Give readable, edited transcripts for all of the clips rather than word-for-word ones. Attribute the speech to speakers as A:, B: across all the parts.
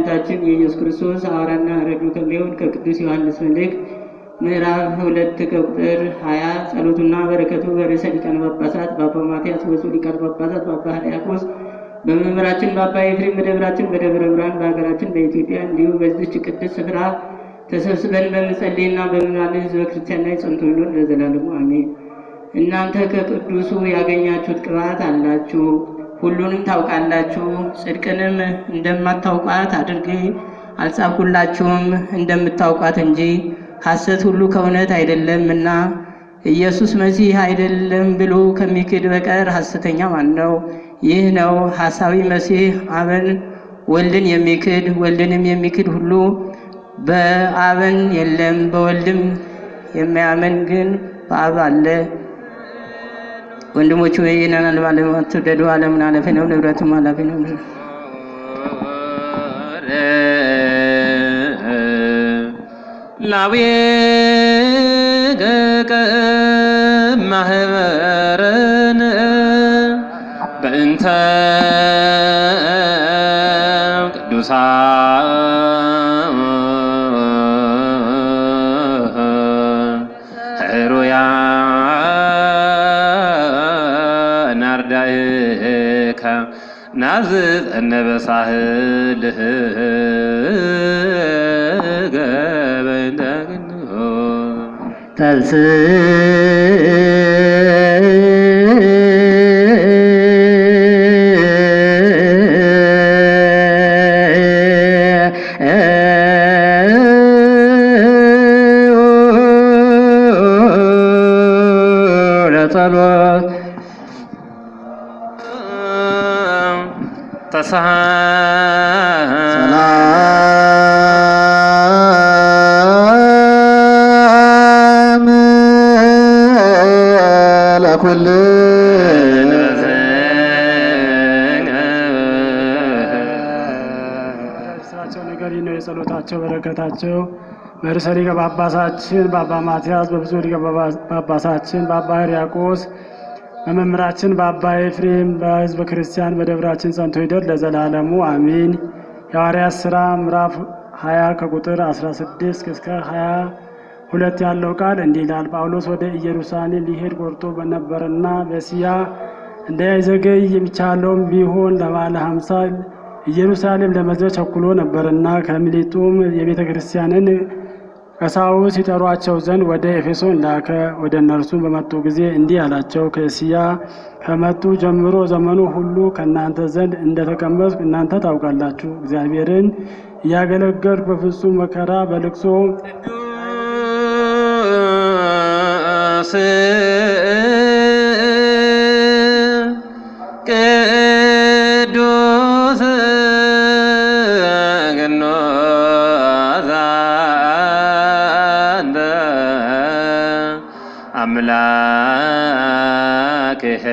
A: የመድኃኒታችን የኢየሱስ ክርስቶስ ሐዋርያና ረድኡ ከሚሆን ከቅዱስ ዮሐንስ መልእክት ምዕራፍ 2 ከቁጥር 20 ጸሎቱና በረከቱ በርዕሰ ሊቃነ ጳጳሳት በአባ ማትያስ ወጽኡ ሊቃነ ጳጳሳት በአባ ሕርያቆስ በመምህራችን በአባ ኤፍሬም በደብራችን በደብረ ብርሃን በሀገራችን በኢትዮጵያ እንዲሁም በዚህች ቅድስት ስፍራ ተሰብስበን በምንጸልይና በምናምን ሕዝበ ክርስቲያን ላይ ጸንቶ ይኖር ለዘላለሙ አሜን። እናንተ ከቅዱሱ ያገኛችሁት ቅባት አላችሁ፣ ሁሉንም ታውቃላችሁ። ጽድቅንም እንደማታውቋት አድርጌ አልጻፍኩላችሁም እንደምታውቋት እንጂ ሐሰት ሁሉ ከእውነት አይደለምና። ኢየሱስ መሲህ አይደለም ብሎ ከሚክድ በቀር ሐሰተኛ ማን ነው? ይህ ነው ሐሳዊ መሲህ አብን ወልድን የሚክድ ወልድንም የሚክድ ሁሉ በአብን የለም። በወልድም የሚያምን ግን በአብ አለ። ወንድሞቹ ይህንን ዓለም አትውደዱ። ዓለምን አላፊ ነው፣ ንብረቱም አላፊ ነው። ላዌገ ማህበረን በእንተ ቅዱሳን ሕሩያን አርዳኢከ ናዝጠነ በሳህልህ ተንስ
B: የጸሎታቸው በረከታቸው በርዕሰ ሊቀ ጳጳሳችን በአባ ማትያስ በብፁዕ ሊቀ ጳጳሳችን በአባ ሕርያቆስ በመምህራችን በአባ ኤፍሬም በሕዝበ ክርስቲያን በደብራችን ጸንቶ ይደር ለዘላለሙ አሜን። የሐዋርያት ሥራ ምዕራፍ 20 ከቁጥር 16 እስከ 22 ያለው ቃል እንዲህ ይላል። ጳውሎስ ወደ ኢየሩሳሌም ሊሄድ ቆርጦ በነበረና በእስያ እንዳይዘገይ የሚቻለውም ቢሆን ለበዓለ ሃምሳ ኢየሩሳሌም ለመድረስ ቸኩሎ ነበርና ከሚሌጡም የቤተ ክርስቲያንን ቀሳውስት ይጠሯቸው ዘንድ ወደ ኤፌሶን ላከ። ወደ እነርሱ በመጡ ጊዜ እንዲህ አላቸው፣ ከእስያ ከመጡ ጀምሮ ዘመኑ ሁሉ ከእናንተ ዘንድ እንደተቀመጥኩ እናንተ ታውቃላችሁ። እግዚአብሔርን እያገለገልኩ በፍጹም መከራ በልቅሶ
A: አምላክህ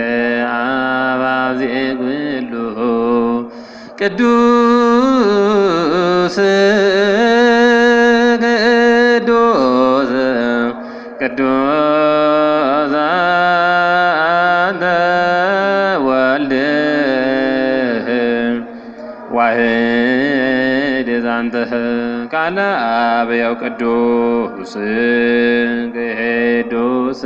A: አባዜ ጉሉ ቅዱስ ቅዱስ ቅዱስ አንተ ወልድ ዋሕድ ዛንተ ቃለ አብያው ቅዱስ ቅዱስ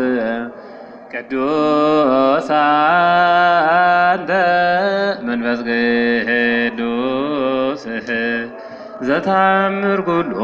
A: ቅዱስ አንተ መንፈስ ቅዱስ ዘታምር ኩሎ